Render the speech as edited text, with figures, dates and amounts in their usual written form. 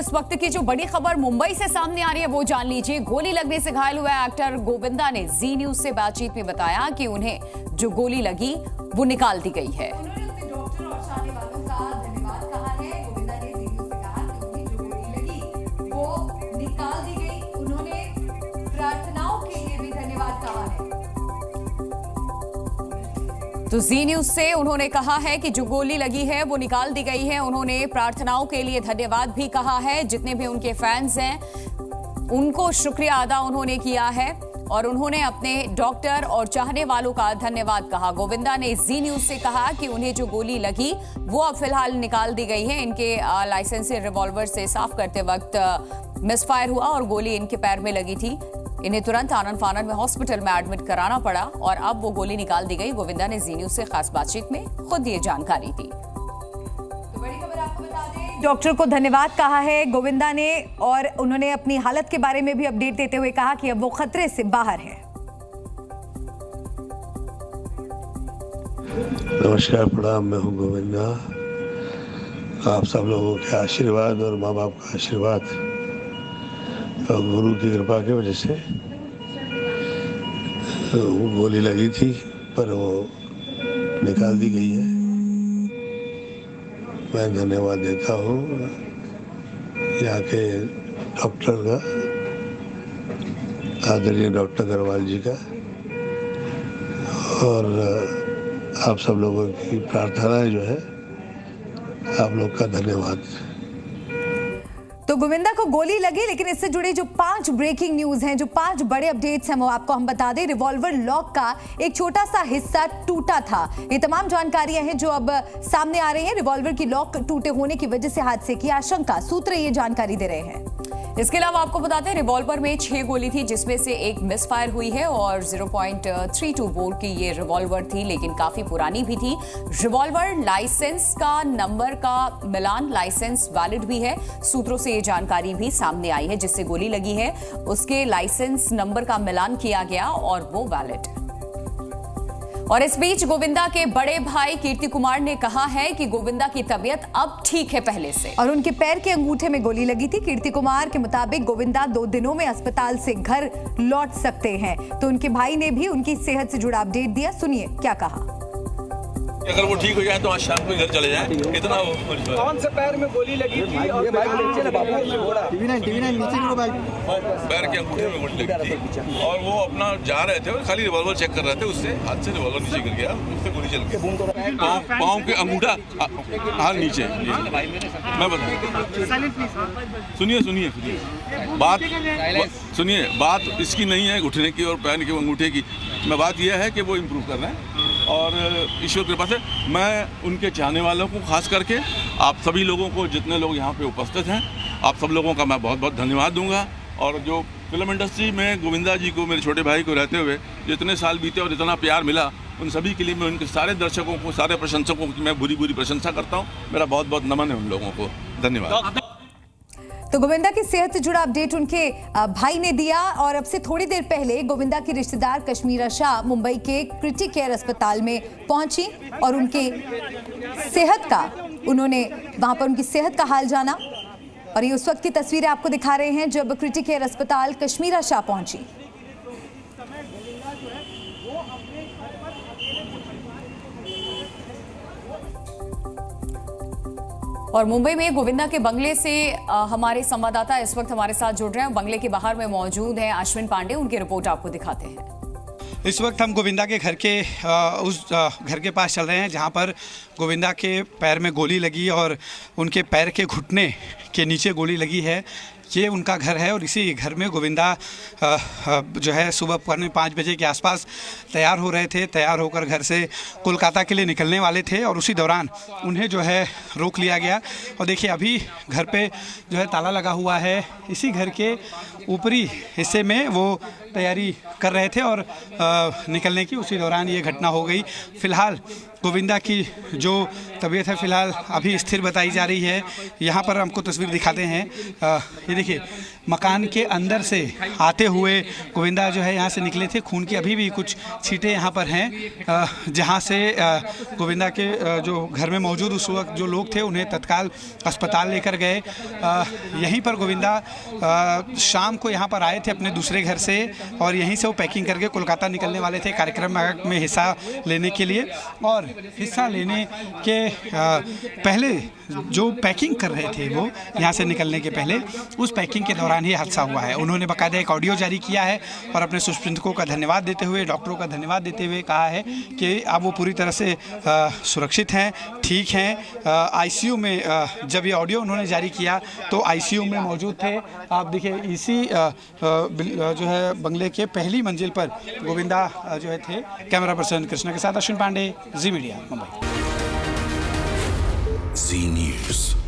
इस वक्त की जो बड़ी खबर मुंबई से सामने आ रही है वो जान लीजिए। गोली लगने से घायल हुआ एक्टर गोविंदा ने जी न्यूज से बातचीत में बताया कि उन्हें जो गोली लगी वो निकाल दी गई है। तो जी न्यूज से उन्होंने कहा है कि जो गोली लगी है वो निकाल दी गई है। उन्होंने प्रार्थनाओं के लिए धन्यवाद भी कहा है। जितने भी उनके फैंस हैं उनको शुक्रिया अदा उन्होंने किया है और उन्होंने अपने डॉक्टर और चाहने वालों का धन्यवाद कहा। गोविंदा ने जी न्यूज से कहा कि उन्हें जो गोली लगी वो अब फिलहाल निकाल दी गई है। इनके लाइसेंसी रिवॉल्वर से साफ करते वक्त मिसफायर हुआ और गोली इनके पैर में लगी थी। इन्हें तुरंत आनन फानन में हॉस्पिटल में एडमिट कराना पड़ा और अब वो गोली निकाल दी गई। गोविंदा ने जी न्यूज से खास बातचीत में खुद ये जानकारी दी। तो बड़ी खबर आपको बता दें, डॉक्टर को धन्यवाद कहा है गोविंदा ने और उन्होंने अपनी हालत के बारे में भी अपडेट देते हुए कहा कि अब वो खतरे से बाहर है। नमस्कार, प्रणाम। मैं हूं गोविंदा। आप सब लोगों के आशीर्वाद और माँ बाप का आशीर्वाद और गुरु की कृपा की वजह से वो गोली लगी थी पर वो निकाल दी गई है। मैं धन्यवाद देता हूँ यहाँ के डॉक्टर का, आदरणीय डॉक्टर अग्रवाल जी का, और आप सब लोगों की प्रार्थनाएं जो है, आप लोग का धन्यवाद। तो गोविंदा को गोली लगी, लेकिन इससे जुड़ी जो 5 ब्रेकिंग न्यूज हैं, जो 5 बड़े अपडेट्स हैं, वो आपको हम बता दें। रिवॉल्वर लॉक का एक छोटा सा हिस्सा टूटा था। ये तमाम जानकारियां हैं जो अब सामने आ रही हैं। रिवॉल्वर की लॉक टूटे होने की वजह से हादसे की आशंका, सूत्र ये जानकारी दे रहे हैं। इसके अलावा आपको बताते हैं रिवॉल्वर में 6 गोली थी, जिसमें से एक मिसफायर हुई है और 0.32 बोर की ये रिवॉल्वर थी, लेकिन काफी पुरानी भी थी। रिवॉल्वर लाइसेंस का नंबर का मिलान, लाइसेंस वैलिड भी है। सूत्रों से ये जानकारी भी सामने आई है। जिससे गोली लगी है उसके लाइसेंस नंबर का मिलान किया गया और वो वैलिड। और इस बीच गोविंदा के बड़े भाई कीर्ति कुमार ने कहा है कि गोविंदा की तबीयत अब ठीक है पहले से, और उनके पैर के अंगूठे में गोली लगी थी। कीर्ति कुमार के मुताबिक गोविंदा 2 दिनों में अस्पताल से घर लौट सकते हैं। तो उनके भाई ने भी उनकी सेहत से जुड़ा अपडेट दिया, सुनिए क्या कहा। अगर वो ठीक हो जाए तो आज शाम को घर चले जाएं। कितना कौन से पैर में गोली लगी थी और पैर के अंगूठे में गोली लगी थी और वो अपना जा रहे थे, खाली रिवॉल्वर चेक कर रहे थे, उससे हाथ से रिवॉल्वर नीचे गिर गया, उससे गोली चल गई। पाँव के अंगूठा हाथ नीचे। मैं सुनिए बात इसकी नहीं है घुटने की और पैर के अंगूठे की। मैं बात यह है कि वो इम्प्रूव कर रहे हैं और ईश्वर कृपा से मैं उनके चाहने वालों को, खास करके आप सभी लोगों को, जितने लोग यहाँ पे उपस्थित हैं, आप सब लोगों का मैं बहुत बहुत धन्यवाद दूंगा। और जो फिल्म इंडस्ट्री में गोविंदा जी को, मेरे छोटे भाई को रहते हुए जितने साल बीते और इतना प्यार मिला, उन सभी के लिए मैं उनके सारे दर्शकों को, सारे प्रशंसकों की मैं बुरी प्रशंसा करता हूँ। मेरा बहुत बहुत नमन है उन लोगों को। धन्यवाद। तो गोविंदा की सेहत से जुड़ा अपडेट उनके भाई ने दिया। और अब से थोड़ी देर पहले गोविंदा की रिश्तेदार कश्मीरा शाह मुंबई के क्रिटिक केयर अस्पताल में पहुंची और उनके सेहत का, उन्होंने वहां पर उनकी सेहत का हाल जाना। और ये उस वक्त की तस्वीरें आपको दिखा रहे हैं जब क्रिटिक केयर अस्पताल कश्मीरा शाह पहुंची। और मुंबई में गोविंदा के बंगले से हमारे संवाददाता इस वक्त हमारे साथ जुड़ रहे हैं। बंगले के बाहर में मौजूद हैं अश्विन पांडे, उनकी रिपोर्ट आपको दिखाते हैं। इस वक्त हम गोविंदा के घर के उस घर के पास चल रहे हैं जहां पर गोविंदा के पैर में गोली लगी और उनके पैर के घुटने के नीचे गोली लगी है। ये उनका घर है और इसी घर में गोविंदा जो है सुबह 5 बजे के आसपास तैयार हो रहे थे। तैयार होकर घर से कोलकाता के लिए निकलने वाले थे और उसी दौरान उन्हें जो है रोक लिया गया। और देखिए अभी घर पे जो है ताला लगा हुआ है। इसी घर के ऊपरी हिस्से में वो तैयारी कर रहे थे और निकलने की, उसी दौरान ये घटना हो गई। फ़िलहाल गोविंदा की जो तबीयत है फ़िलहाल अभी स्थिर बताई जा रही है। यहाँ पर हमको तस्वीर दिखाते हैं। ये देखिए, मकान के अंदर से आते हुए गोविंदा जो है यहाँ से निकले थे। खून की अभी भी कुछ छींटे यहाँ पर हैं, जहाँ से गोविंदा के जो घर में मौजूद उस वक्त जो लोग थे उन्हें तत्काल अस्पताल लेकर गए। यहीं पर गोविंदा शाम को यहाँ पर आए थे अपने दूसरे घर से, और यहीं से वो पैकिंग करके कोलकाता निकलने वाले थे कार्यक्रम में हिस्सा लेने के लिए। और हिस्सा लेने के पहले जो पैकिंग कर रहे थे वो यहाँ से निकलने के पहले, उस पैकिंग के दौरान ही हादसा हुआ है। उन्होंने बाकायदा एक ऑडियो जारी किया है और अपने शुभचिंतकों का धन्यवाद देते हुए, डॉक्टरों का धन्यवाद देते हुए कहा है कि अब वो पूरी तरह से सुरक्षित हैं, ठीक हैं। आईसीयू में जब ये ऑडियो उन्होंने जारी किया तो आईसीयू में मौजूद थे। आप देखिए, इसी जो है बंगले के पहली मंजिल पर गोविंदा जो है थे। कैमरा पर्सन कृष्णा के साथ अश्विन पांडे, जी मीडिया, मुंबई। जी न्यूज़।